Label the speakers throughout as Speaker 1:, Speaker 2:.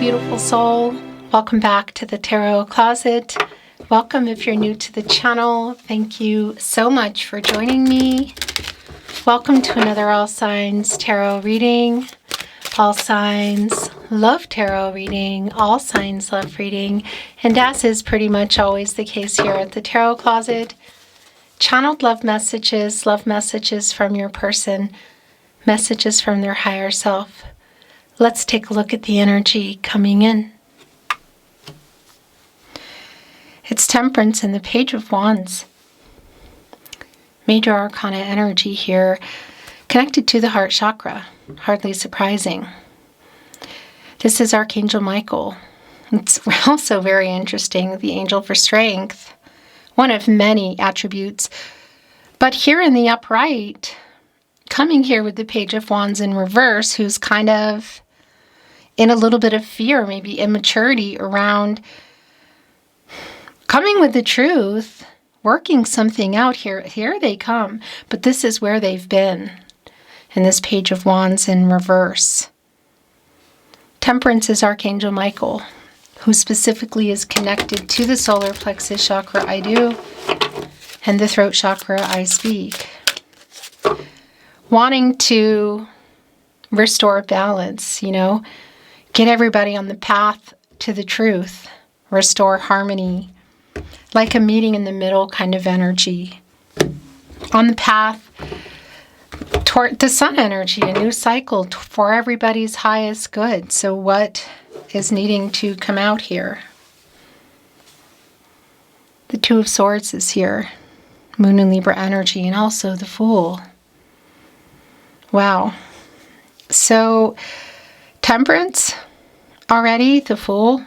Speaker 1: beautiful soul. Welcome back to the Tarot Closet. Welcome if you're new to the channel. Thank you so much for joining me. Welcome to another All Signs Tarot reading. All Signs love tarot reading. All Signs love reading. And as is pretty much always the case here at the Tarot Closet, channeled love messages from your person, messages from their higher self. Let's take a look at the energy coming in. It's Temperance and the Page of Wands. Major Arcana energy here, connected to the heart chakra. Hardly surprising. This is Archangel Michael. It's also very interesting, the angel for strength. One of many attributes. But here in the upright, coming here with the Page of Wands in reverse, who's kind of in a little bit of fear, maybe immaturity around coming with the truth, working something out here. Here they come, but this is where they've been. And this Page of Wands in reverse. Temperance is Archangel Michael, who specifically is connected to the solar plexus chakra, I do, and the throat chakra, I speak. Wanting to restore balance, get everybody on the path to the truth, restore harmony, like a meeting in the middle kind of energy. On the path toward the sun energy, a new cycle for everybody's highest good. So what is needing to come out here? The Two of Swords is here. Moon and Libra energy, and also the Fool. Wow. So Temperance already, the Fool,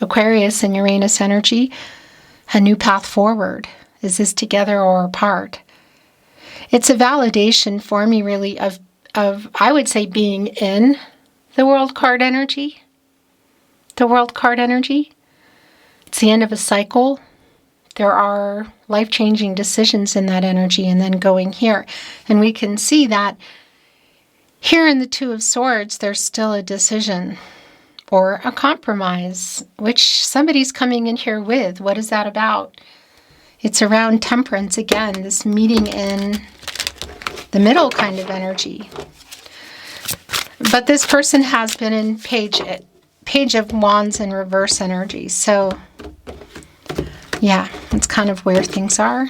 Speaker 1: Aquarius and Uranus energy, a new path forward. Is this together or apart? It's a validation for me really of I would say being in the World card energy. The World card energy. It's the end of a cycle. There are life-changing decisions in that energy, and then going here. And we can see that here in the Two of Swords, there's still a decision or a compromise, which somebody's coming in here with. What is that about? It's around Temperance again, this meeting in the middle kind of energy. But this person has been in Page of Wands in reverse energy. So yeah, that's kind of where things are.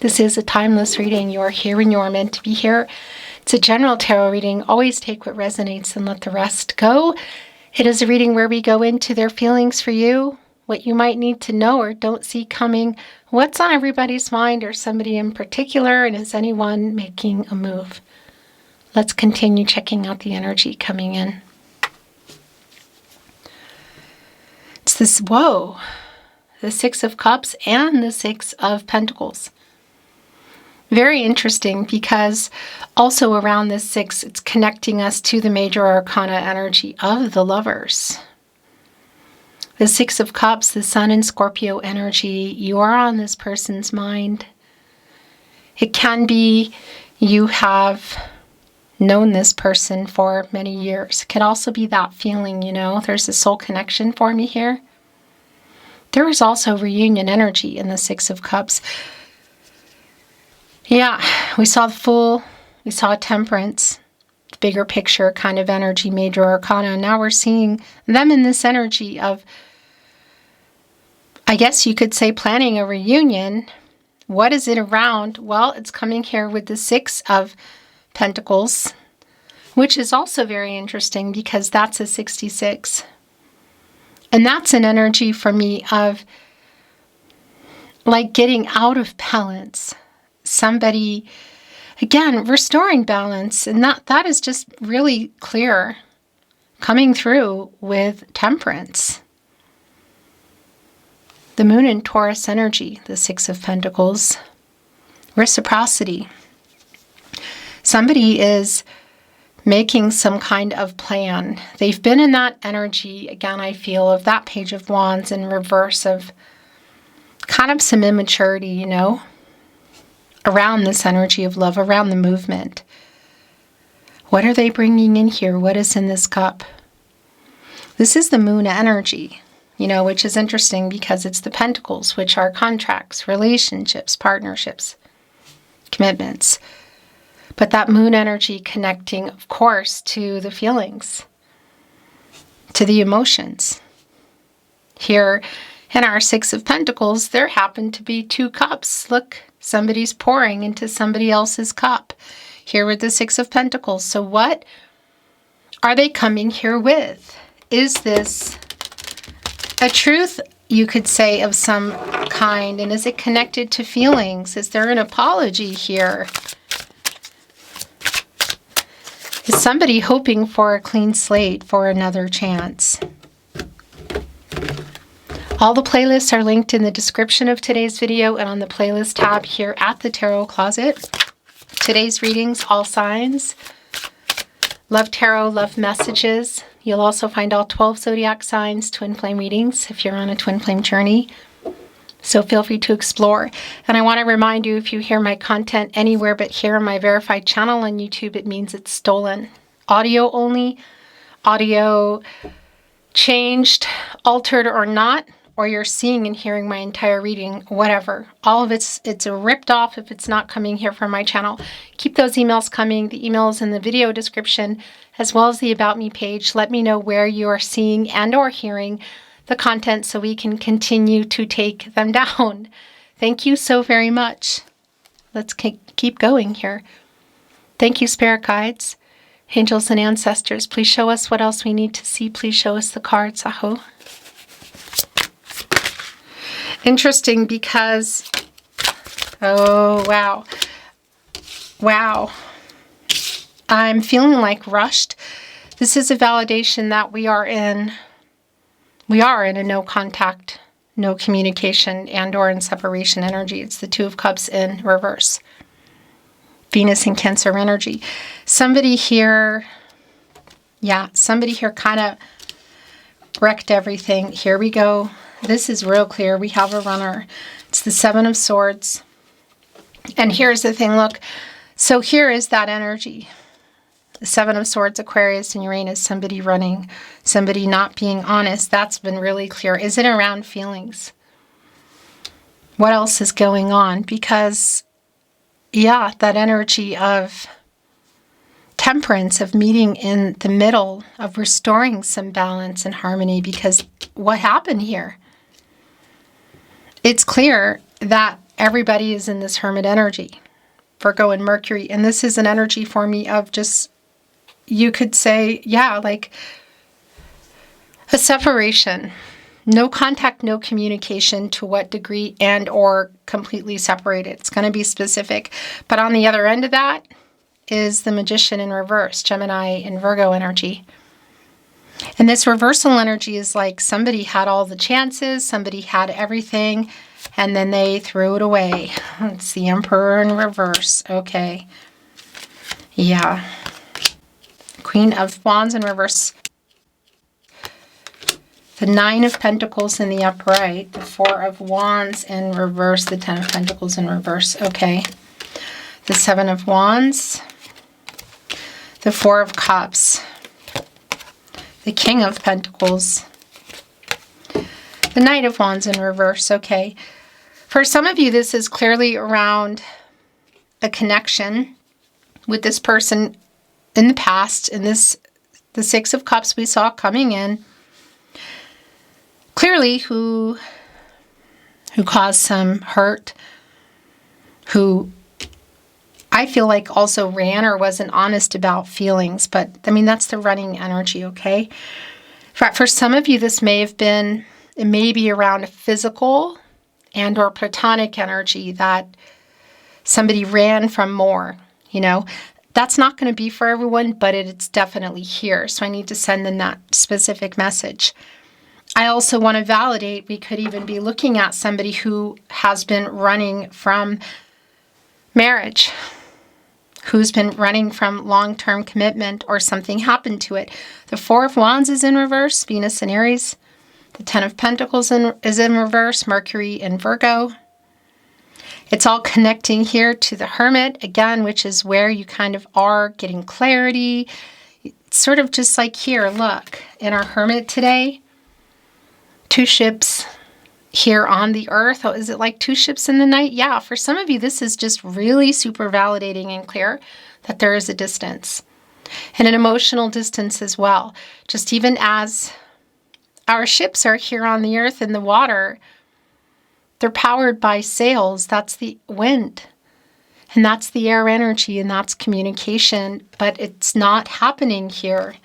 Speaker 1: This is a timeless reading. You are here when you are meant to be here. It's a general tarot reading. Always take what resonates and let the rest go. It is a reading where we go into their feelings for you, what you might need to know or don't see coming, what's on everybody's mind or somebody in particular, and is anyone making a move? Let's continue checking out the energy coming in. It's this, whoa, the Six of Cups and the Six of Pentacles. Very interesting, because also around this six, it's connecting us to the major arcana energy of the Lovers. The Six of Cups, the Sun and Scorpio energy, you are on this person's mind. It can be you have known this person for many years. It can also be that feeling, there's a soul connection for me here. There is also reunion energy in the Six of Cups. Yeah, we saw the Fool, we saw Temperance, the bigger picture kind of energy, major arcana. And now we're seeing them in this energy of, I guess you could say, planning a reunion. What is it around? Well, it's coming here with the Six of Pentacles, which is also very interesting because that's a 66. And that's an energy for me of like getting out of balance. Somebody, again, restoring balance. And that is just really clear coming through with Temperance. The Moon in Taurus energy, the Six of Pentacles. Reciprocity. Somebody is making some kind of plan. They've been in that energy, again, I feel, of that Page of Wands in reverse of kind of some immaturity, around this energy of love, around the movement. What are they bringing in here? What is in this cup? This is the moon energy, which is interesting because it's the pentacles, which are contracts, relationships, partnerships, commitments. But that moon energy connecting, of course, to the feelings, to the emotions. Here in our Six of Pentacles, there happen to be two cups. Look, somebody's pouring into somebody else's cup. Here with the Six of Pentacles. So what are they coming here with? Is this a truth, you could say, of some kind? And is it connected to feelings? Is there an apology here? Is somebody hoping for a clean slate, for another chance? All the playlists are linked in the description of today's video and on the playlist tab here at the Tarot Closet. Today's readings, all signs. Love tarot, love messages. You'll also find all 12 zodiac signs, twin flame readings if you're on a twin flame journey. So feel free to explore. And I want to remind you, if you hear my content anywhere but here on my verified channel on YouTube, it means it's stolen. Audio only, audio changed, altered or not, or you're seeing and hearing my entire reading, whatever. All of it's ripped off if it's not coming here from my channel. Keep those emails coming. The emails in the video description, as well as the About Me page. Let me know where you are seeing and or hearing the content so we can continue to take them down. Thank you so very much. Let's keep going here. Thank you, Spirit Guides, Angels and Ancestors. Please show us what else we need to see. Please show us the cards. Aho. Interesting because, oh, wow. Wow. I'm feeling like rushed. This is a validation that we are in a no contact, no communication, and or in separation energy. It's the Two of Cups in reverse. Venus and Cancer energy. Somebody here kind of wrecked everything. Here we go. This is real clear. We have a runner. It's the Seven of Swords. And here's the thing, look. So here is that energy. The Seven of Swords, Aquarius and Uranus, somebody running, somebody not being honest. That's been really clear. Is it around feelings? What else is going on? Because, yeah, that energy of temperance, of meeting in the middle, of restoring some balance and harmony. Because what happened here? It's clear that everybody is in this hermit energy, Virgo and Mercury. And this is an energy for me of just, you could say, yeah, like a separation. No contact, no communication, to what degree, and or completely separated. It's going to be specific. But on the other end of that is the Magician in reverse, Gemini and Virgo energy. And this reversal energy is like somebody had all the chances, somebody had everything, and then they threw it away. It's the Emperor in reverse. Okay. Yeah. Queen of Wands in reverse. The Nine of Pentacles in the upright. The Four of Wands in reverse. The Ten of Pentacles in reverse. Okay. The Seven of Wands. The Four of Cups. The King of Pentacles. The Knight of Wands in reverse. Okay. For some of you, this is clearly around a connection with this person in the past. And the Six of Cups we saw coming in. Clearly, who caused some hurt, who I feel like also ran or wasn't honest about feelings. But, I mean, that's the running energy, okay? For some of you, this may have been, it may be around a physical and or platonic energy that somebody ran from more, That's not going to be for everyone, but it's definitely here. So I need to send them that specific message. I also want to validate, we could even be looking at somebody who has been running from marriage, who's been running from long-term commitment or something happened to it. The Four of Wands is in reverse, Venus and Aries. The Ten of Pentacles is in reverse, Mercury and Virgo. It's all connecting here to the Hermit, again, which is where you kind of are getting clarity. It's sort of just like here, look, in our Hermit today, 2 ships here on the earth. Oh, is it like 2 ships in the night? Yeah, for some of you, this is just really super validating and clear that there is a distance and an emotional distance as well. Just even as our ships are here on the earth in the water, they're powered by sails. That's the wind. And that's the air energy, and that's communication. But it's not happening here.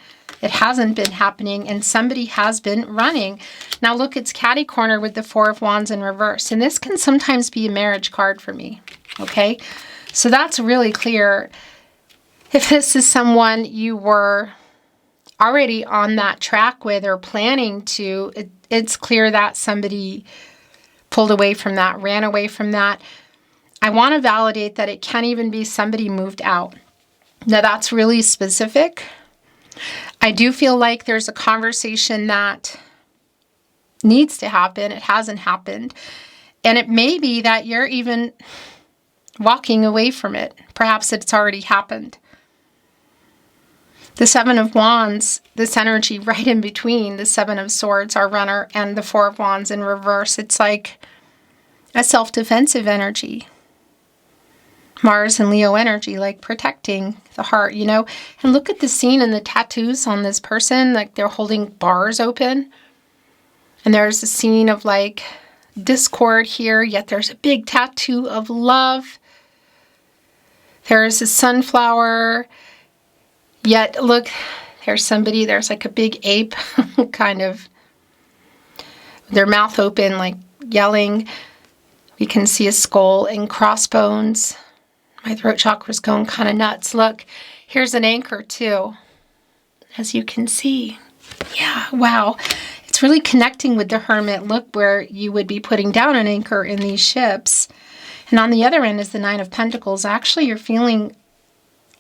Speaker 1: It hasn't been happening, and somebody has been running. Now look, it's catty corner with the 4 of Wands in reverse. And this can sometimes be a marriage card for me. Okay? So that's really clear. If this is someone you were already on that track with or planning to, it's clear that somebody pulled away from that, ran away from that. I want to validate that it can even be somebody moved out. Now that's really specific. I do feel like there's a conversation that needs to happen. It hasn't happened. And it may be that you're even walking away from it. Perhaps it's already happened. The 7 of Wands, this energy right in between the 7 of Swords, our runner, and the 4 of Wands in reverse. It's like a self-defensive energy. Mars and Leo energy, like protecting the heart, you know. And look at the scene and the tattoos on this person. Like they're holding bars open. And there's a scene of like discord here, yet there's a big tattoo of love. There's a sunflower. Yet, look, there's somebody, there's like a big ape, kind of, their mouth open, like yelling. We can see a skull and crossbones. My throat chakra's going kind of nuts. Look, here's an anchor too, as you can see. Yeah, wow. It's really connecting with the Hermit. Look where you would be putting down an anchor in these ships. And on the other end is the 9 of Pentacles. Actually, you're feeling...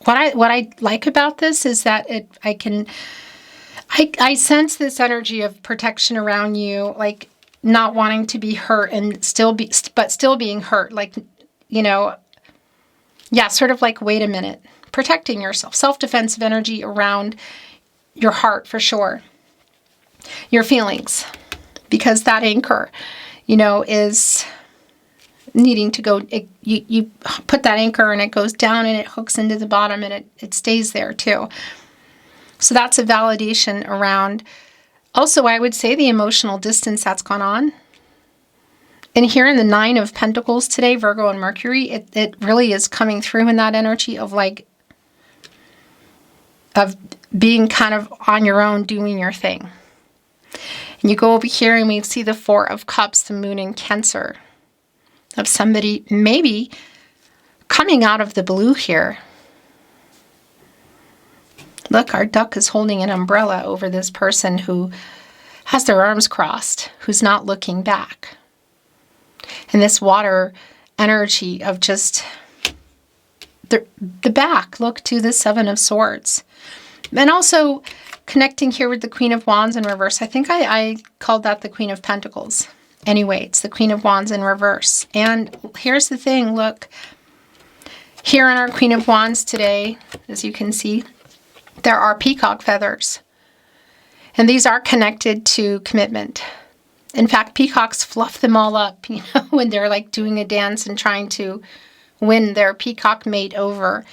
Speaker 1: What I like about this is that I sense this energy of protection around you, like not wanting to be hurt and still being hurt, like, you know, yeah, sort of like, wait a minute, protecting yourself, self-defensive energy around your heart for sure, your feelings, because that anchor, you know, is needing to go, you put that anchor and it goes down and it hooks into the bottom and it stays there too. So that's a validation around, also I would say, the emotional distance that's gone on. And here in the 9 of Pentacles today, Virgo and Mercury, it really is coming through in that energy of like, of being kind of on your own, doing your thing. And you go over here and we see the 4 of Cups, the Moon in Cancer, of somebody maybe coming out of the blue here. Look, our duck is holding an umbrella over this person who has their arms crossed, who's not looking back. And this water energy of just the back, look to the 7 of Swords. And also connecting here with the Queen of Wands in reverse. I think I called that the Queen of Pentacles. Anyway, it's the Queen of Wands in reverse. And here's the thing, look. Here in our Queen of Wands today, as you can see, there are peacock feathers. And these are connected to commitment. In fact, peacocks fluff them all up, you know, when they're like doing a dance and trying to win their peacock mate over.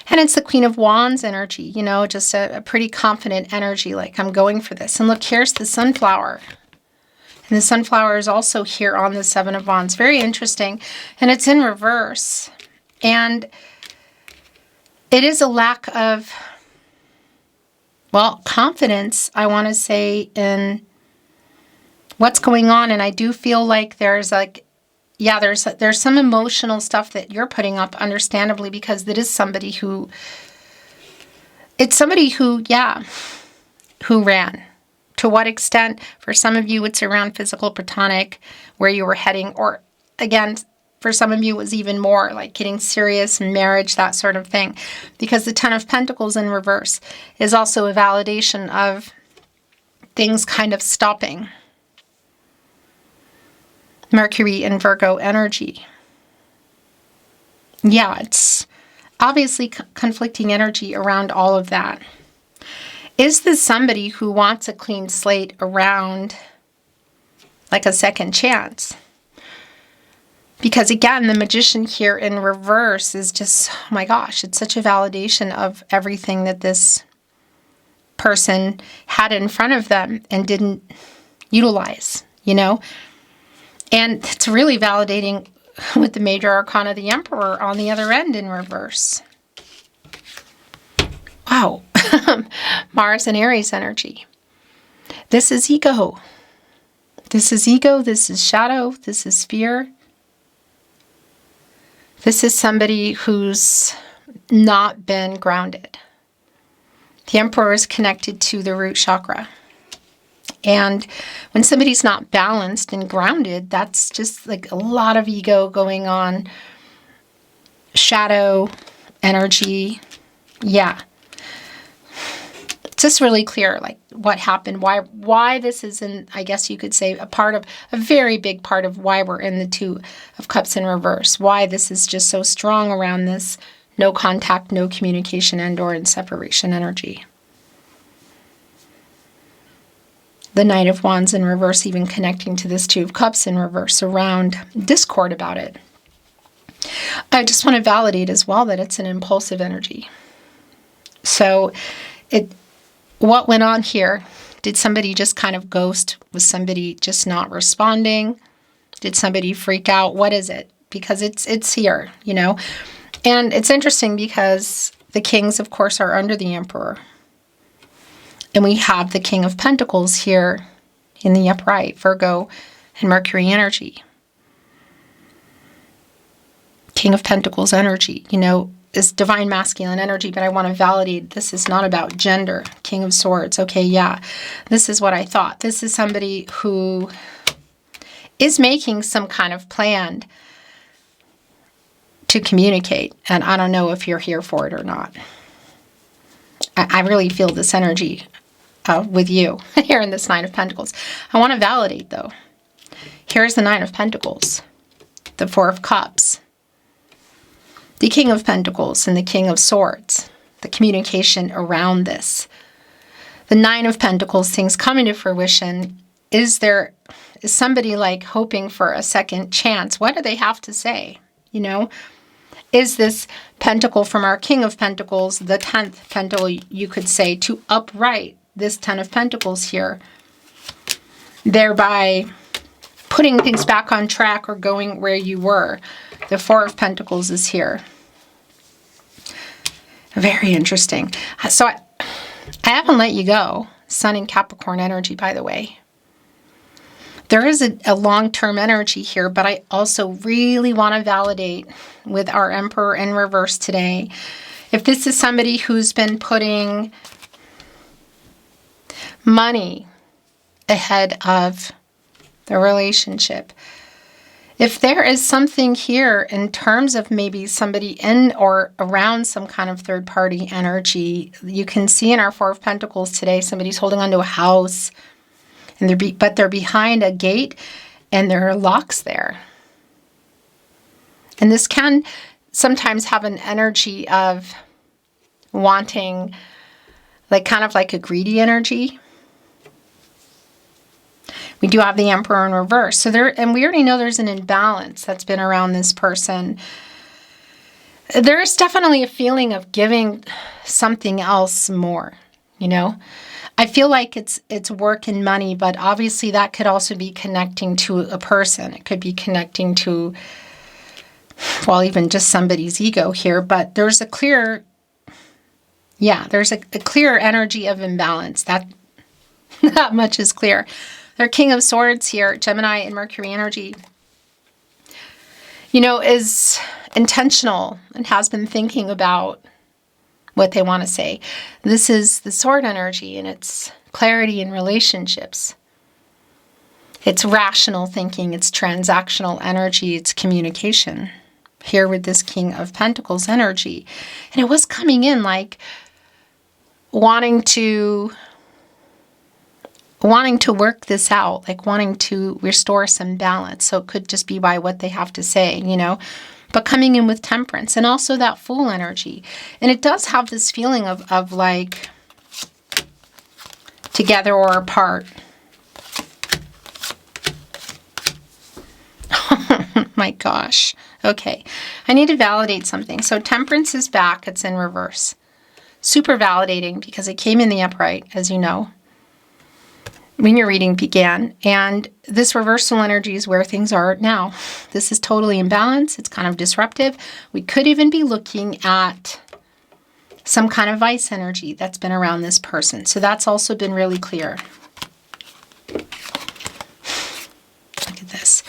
Speaker 1: And it's the Queen of Wands energy, you know, just a pretty confident energy, like I'm going for this. And look, here's the sunflower. And the sunflower is also here on the 7 of Wands. Very interesting. And it's in reverse. And it is a lack of, well, confidence, I want to say, in what's going on. And I do feel like there's like, yeah, there's some emotional stuff that you're putting up, understandably, because it is somebody who, it's somebody who, yeah, who ran. To what extent? For some of you, it's around physical platonic, where you were heading, or again, for some of you, it was even more like getting serious, marriage, that sort of thing. Because the 10 of Pentacles in reverse is also a validation of things kind of stopping. Mercury and Virgo energy. Yeah, it's obviously conflicting energy around all of that. Is this somebody who wants a clean slate around like a second chance? Because again, the Magician here in reverse is just, oh my gosh, it's such a validation of everything that this person had in front of them and didn't utilize, And it's really validating with the Major Arcana, the Emperor, on the other end in reverse. Wow. Mars and Aries energy. This is ego. This is ego. This is shadow. This is fear. This is somebody who's not been grounded. The Emperor is connected to the root chakra. And when somebody's not balanced and grounded, that's just like a lot of ego going on. Shadow, energy. Yeah. It's just really clear, like, what happened, why this is in, I guess you could say, a very big part of why we're in the Two of Cups in reverse. Why this is just so strong around this no contact, no communication, and/or in separation energy. The Knight of Wands in reverse, even connecting to this Two of Cups in reverse around discord about it. I just want to validate as well that it's an impulsive energy. So what went on here? Did somebody just kind of ghost? Was somebody just not responding? Did somebody freak out? What is it? Because it's here, And it's interesting because the kings, of course, are under the Emperor. And we have the King of Pentacles here in the upright, Virgo and Mercury energy. King of Pentacles energy, is divine masculine energy, but I want to validate this is not about gender. King of Swords. Okay, yeah, this is what I thought. This is somebody who is making some kind of plan to communicate, and I don't know if you're here for it or not. I really feel this energy with you here in this Nine of Pentacles. I want to validate, though. Here's the Nine of Pentacles, the Four of Cups, the King of Pentacles, and the King of Swords, the communication around this. The Nine of Pentacles, things coming to fruition. Is somebody like hoping for a second chance? What do they have to say? Is this pentacle from our King of Pentacles, the 10th pentacle, you could say, to upright this 10 of Pentacles here, thereby putting things back on track or going where you were. The Four of Pentacles is here. Very interesting. So I haven't let you go. Sun in Capricorn energy, by the way. There is a long-term energy here, but I also really want to validate with our Emperor in reverse today. If this is somebody who's been putting money ahead of the relationship, if there is something here in terms of maybe somebody in or around some kind of third-party energy, you can see in our Four of Pentacles today, somebody's holding onto a house, and but they're behind a gate, and there are locks there. And this can sometimes have an energy of wanting, kind of like a greedy energy. We do have the Emperor in reverse. So and we already know there's an imbalance that's been around this person. There is definitely a feeling of giving something else more, I feel like it's work and money, but obviously that could also be connecting to a person. It could be connecting to, even just somebody's ego here, but there's a clear, there's a clear energy of imbalance. That much is clear. Their King of Swords here, Gemini and Mercury energy, is intentional and has been thinking about what they want to say. This is the sword energy, and it's clarity in relationships. It's rational thinking, it's transactional energy, it's communication. Here with this King of Pentacles energy. And it was coming in like wanting to work this out, like wanting to restore some balance. So it could just be by what they have to say, but coming in with temperance and also that Fool energy. And it does have this feeling of like together or apart. Oh my gosh. Okay. I need to validate something. So temperance is back. It's in reverse. Super validating because it came in the upright, as you know, when your reading began. And this reversal energy is where things are now. This is totally imbalanced. It's kind of disruptive. We could even be looking at some kind of vice energy that's been around this person. So that's also been really clear. Look at this.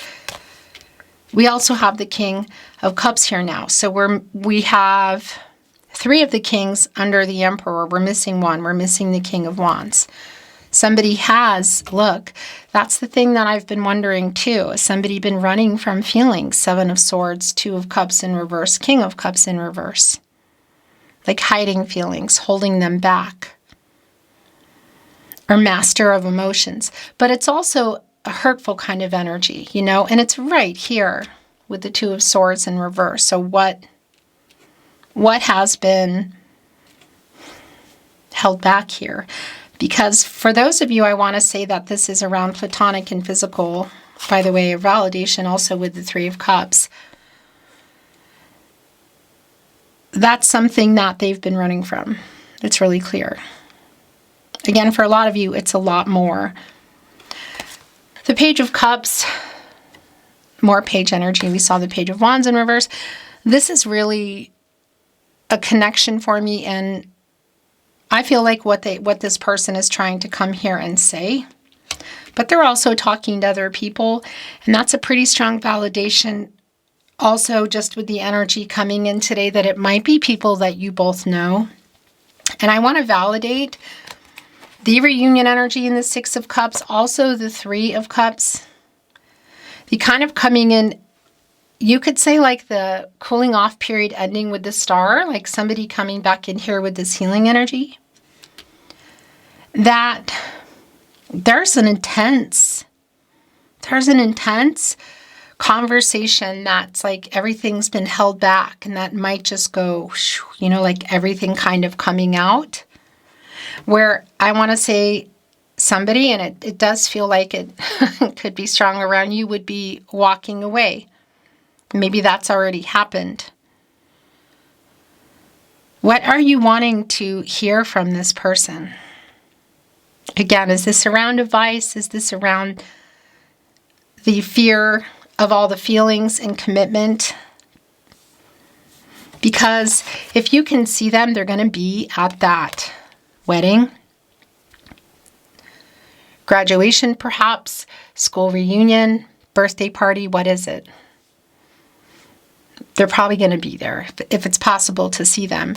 Speaker 1: We also have the King of Cups here now. So we have 3 of the kings under the Emperor. We're missing 1. We're missing the King of Wands. Somebody has, look, that's the thing that I've been wondering too. Has somebody been running from feelings? 7 of Swords, 2 of Cups in reverse, King of Cups in reverse. Like hiding feelings, holding them back. Or Master of Emotions. But it's also a hurtful kind of energy, you know, and it's right here with the 2 of Swords in reverse. So what has been held back here? Because for those of you, I want to say that this is around platonic and physical, by the way, a validation also with the 3 of Cups. That's something that they've been running from. It's really clear. Again, for a lot of you, it's a lot more. The Page of Cups, more page energy. We saw the Page of Wands in reverse. This is really a connection for me, and I feel like what this person is trying to come here and say, but they're also talking to other people, and that's a pretty strong validation. Also, just with the energy coming in today, that it might be people that you both know. And I want to validate the reunion energy in the 6 of Cups, also the 3 of Cups. The kind of coming in, you could say like the cooling off period ending with the Star, like somebody coming back in here with this healing energy. That there's an intense conversation that's like everything's been held back, and that might just go, you know, like everything kind of coming out. Where I want to say somebody, and it does feel like it could be strong around you, would be walking away. Maybe that's already happened. What are you wanting to hear from this person? Again, is this around advice? Is this around the fear of all the feelings and commitment? Because if you can see them, they're going to be at that wedding, graduation perhaps, school reunion, birthday party. What is it? They're probably going to be there if it's possible to see them.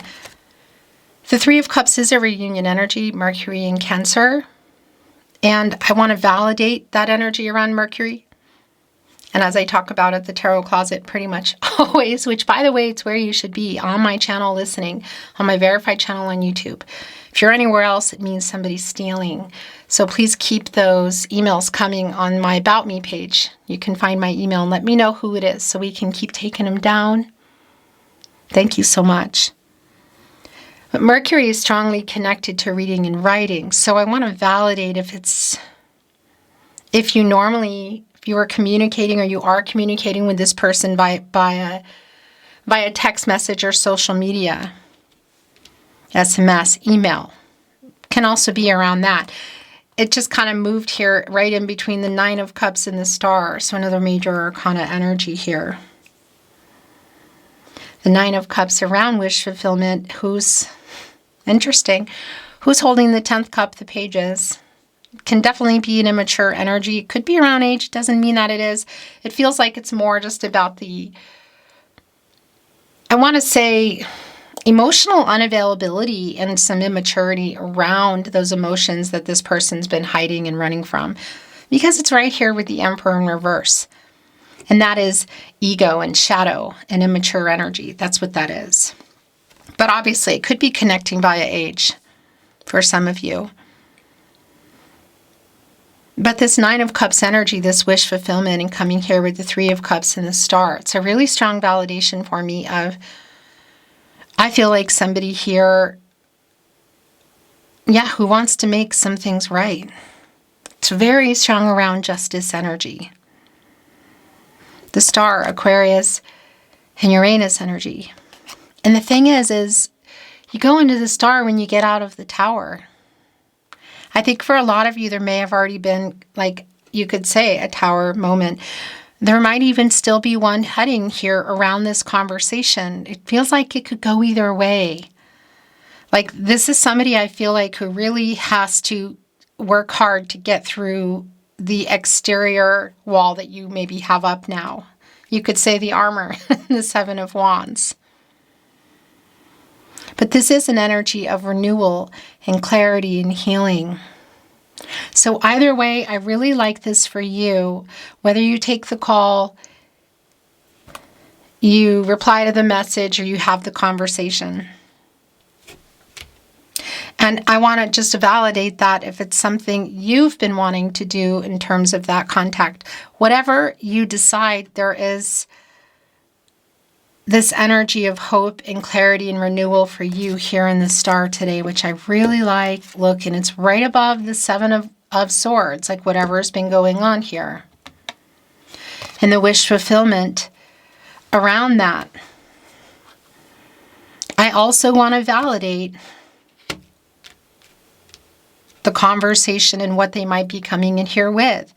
Speaker 1: The 3 of Cups is a reunion energy, Mercury in Cancer. And I want to validate that energy around Mercury. And as I talk about at the Tarot Closet pretty much always, which by the way, it's where you should be on my channel listening, on my verified channel on YouTube. If you're anywhere else, it means somebody's stealing. So please keep those emails coming on my About Me page. You can find my email and let me know who it is so we can keep taking them down. Thank you so much. But Mercury is strongly connected to reading and writing. So I want to validate if you were communicating or you are communicating with this person via text message or social media, SMS, email, can also be around that. It just kind of moved here right in between the 9 of Cups and the Star. So another major arcana energy here. The 9 of Cups around wish fulfillment. Who's interesting? Who's holding the 10th cup? The Pages. Can definitely be an immature energy. It could be around age. Doesn't mean that it is. It feels like it's more just about I want to say, emotional unavailability and some immaturity around those emotions that this person's been hiding and running from. Because it's right here with the Emperor in reverse. And that is ego and shadow and immature energy. That's what that is. But obviously, it could be connecting via age for some of you. But this Nine of Cups energy, this wish fulfillment, and coming here with the Three of Cups and the Star, it's a really strong validation for me of, I feel like somebody here, yeah, who wants to make some things right. It's very strong around justice energy. The Star, Aquarius, and Uranus energy. And the thing is you go into the Star when you get out of the Tower. I think for a lot of you, there may have already been, like you could say, a Tower moment. There might even still be one heading here around this conversation. It feels like it could go either way. Like this is somebody I feel like who really has to work hard to get through the exterior wall that you maybe have up now. You could say the armor, the Seven of Wands. But this is an energy of renewal and clarity and healing. So either way, I really like this for you. Whether you take the call, you reply to the message, or you have the conversation. And I want to just validate that if it's something you've been wanting to do in terms of that contact, whatever you decide, there is this energy of hope and clarity and renewal for you here in the Star today, which I really like. Look, and it's right above the Seven of Swords, like whatever's been going on here. And the wish fulfillment around that. I also want to validate the conversation and what they might be coming in here with.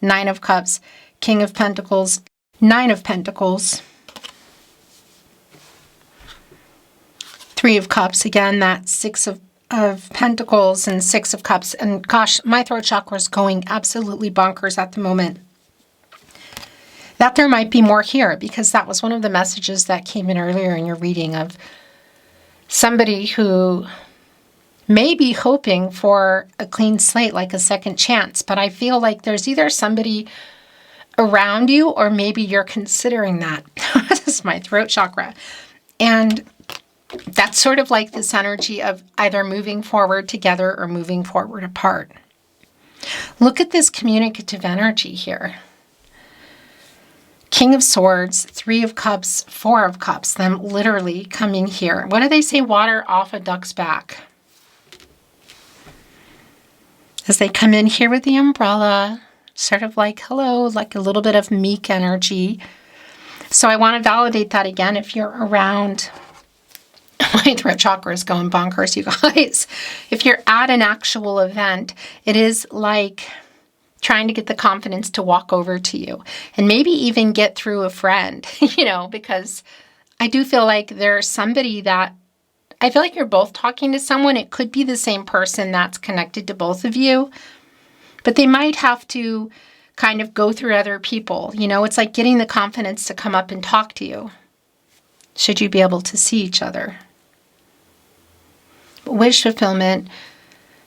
Speaker 1: Nine of Cups, King of Pentacles, Nine of Pentacles, Three of Cups. Again, that Six of Pentacles and Six of Cups. And gosh, my throat chakra is going absolutely bonkers at the moment. That there might be more here, because that was one of the messages that came in earlier in your reading of somebody who may be hoping for a clean slate, like a second chance. But I feel like there's either somebody around you, or maybe you're considering that. This is my throat chakra. And that's sort of like this energy of either moving forward together or moving forward apart. Look at this communicative energy here. King of Swords, Three of Cups, Four of Cups, them literally coming here. What do they say? Water off a duck's back. As they come in here with the umbrella, sort of like, hello, like a little bit of meek energy. So I want to validate that again. If you're around, my throat chakra is going bonkers, you guys. If you're at an actual event, it is like trying to get the confidence to walk over to you and maybe even get through a friend, because I do feel like there's somebody that I feel like you're both talking to someone. It could be the same person that's connected to both of you, but they might have to kind of go through other people. It's like getting the confidence to come up and talk to you, should you be able to see each other. Wish fulfillment,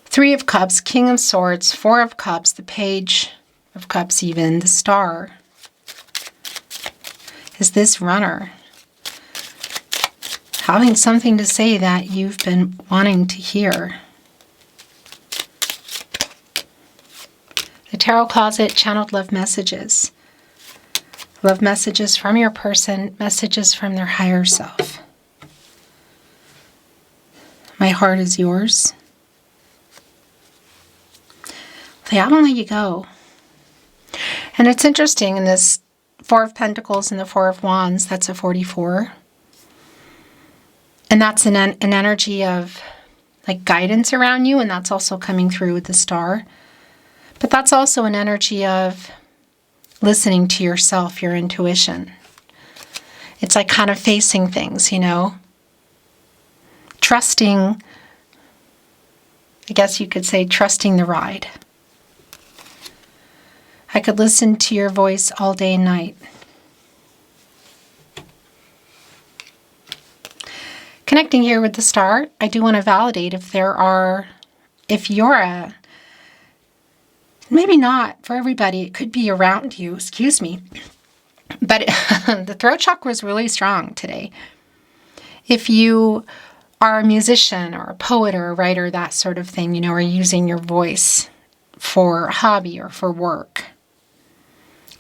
Speaker 1: Three of Cups, King of Swords, Four of Cups, the Page of Cups even, the Star. Is this runner having something to say that you've been wanting to hear? The Tarot Closet channeled love messages. Love messages from your person, messages from their higher self. My heart is yours. They haven't let you go. And it's interesting, in this Four of Pentacles and the Four of Wands, that's a 44. And that's an energy of like guidance around you, and that's also coming through with the Star. But that's also an energy of listening to yourself, your intuition. It's like kind of facing things, Trusting, I guess you could say, trusting the ride. I could listen to your voice all day and night. Connecting here with the Star, I do want to validate if you're maybe not for everybody, it could be around you, excuse me. But the throat chakra is really strong today. If you are a musician or a poet or a writer, that sort of thing, or using your voice for hobby or for work.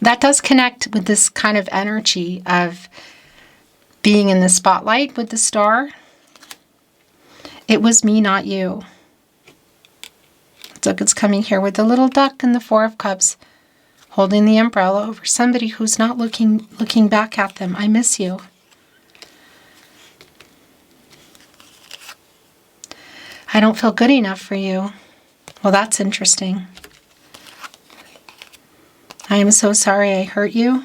Speaker 1: That does connect with this kind of energy of being in the spotlight with the star. It was me, not you. Look, it's coming here with the little duck and the Four of Cups holding the umbrella over somebody who's not looking back at them. I miss you. I don't feel good enough for you. Well, that's interesting. I am so sorry I hurt you.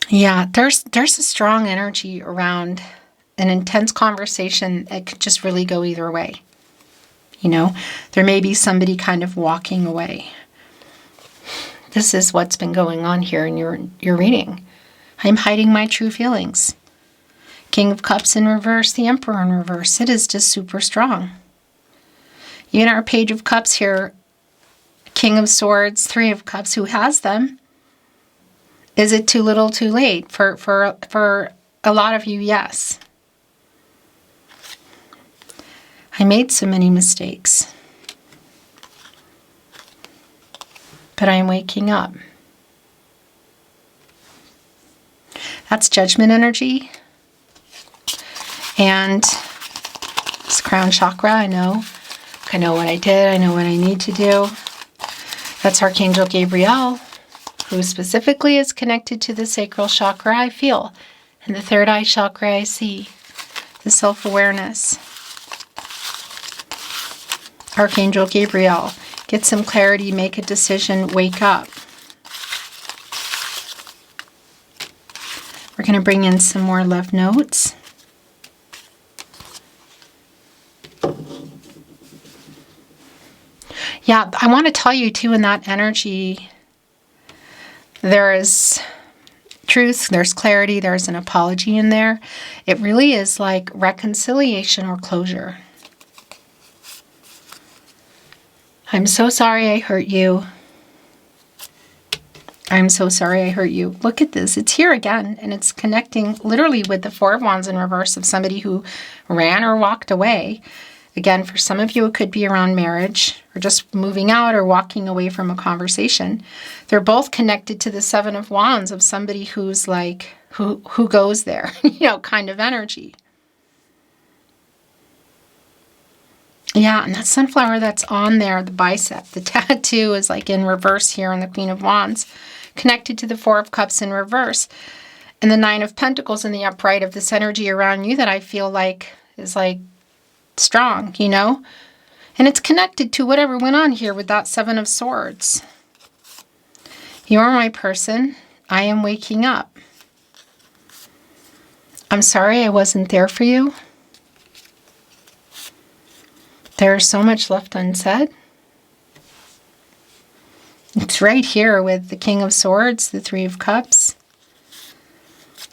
Speaker 1: Yeah, there's a strong energy around an intense conversation. It could just really go either way. You know, there may be somebody kind of walking away. This is what's been going on here in your reading. I'm hiding my true feelings. King of Cups in reverse, the Emperor in reverse. It is just super strong. Even our Page of Cups here, King of Swords, Three of Cups, who has them? Is it too little, too late? For a lot of you, yes. I made so many mistakes. But I am waking up. That's Judgment energy. And it's crown chakra, I know. I know what I did. I know what I need to do. That's Archangel Gabriel, who specifically is connected to the sacral chakra I feel. And the third eye chakra I see. The self-awareness. Archangel Gabriel, get some clarity, make a decision, wake up. We're going to bring in some more love notes. Yeah, I want to tell you too, in that energy, there is truth, there's clarity, there's an apology in there. It really is like reconciliation or closure. I'm so sorry I hurt you. I'm so sorry I hurt you. Look at this. It's here again, and it's connecting literally with the Four of Wands in reverse of somebody who ran or walked away. Again, for some of you, it could be around marriage or just moving out or walking away from a conversation. They're both connected to the Seven of Wands of somebody who's like, who goes there, kind of energy. Yeah, and that sunflower that's on there, the bicep, the tattoo is like in reverse here on the Queen of Wands, connected to the Four of Cups in reverse. And the Nine of Pentacles in the upright of this energy around you that I feel like is like strong, And it's connected to whatever went on here with that Seven of Swords. You're my person. I am waking up. I'm sorry I wasn't there for you. There's so much left unsaid. It's right here with the King of Swords, the Three of Cups.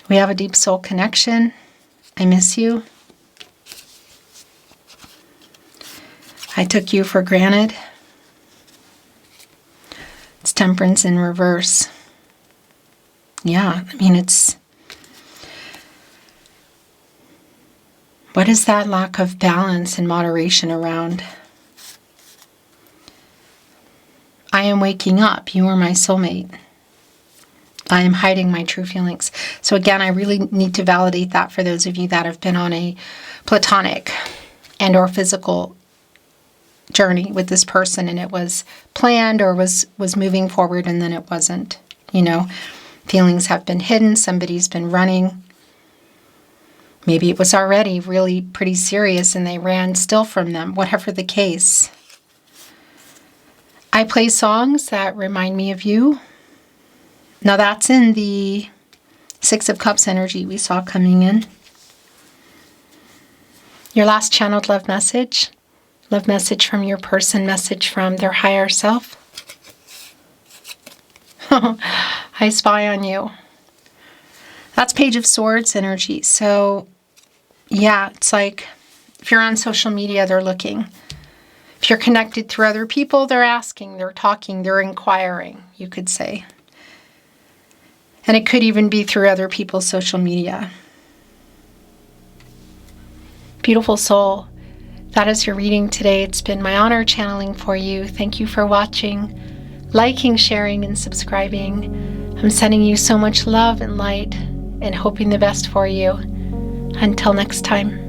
Speaker 1: We have a deep soul connection. I miss you. I took you for granted. It's Temperance in reverse. Yeah, it's... What is that lack of balance and moderation around? I am waking up. You are my soulmate. I am hiding my true feelings. So again, I really need to validate that for those of you that have been on a platonic and or physical journey with this person, and it was planned or was moving forward, and then it wasn't. Feelings have been hidden. Somebody's been running. Maybe it was already really pretty serious and they ran still from them, whatever the case. I play songs that remind me of you. Now that's in the Six of Cups energy we saw coming in. Your last channeled love message from your person, message from their higher self. I spy on you. That's Page of Swords energy. So yeah, it's like if you're on social media, they're looking. If you're connected through other people, they're asking, they're talking, they're inquiring, you could say. And it could even be through other people's social media. Beautiful soul, that is your reading today. It's been my honor channeling for you. Thank you for watching, liking, sharing, and subscribing. I'm sending you so much love and light and hoping the best for you. Until next time.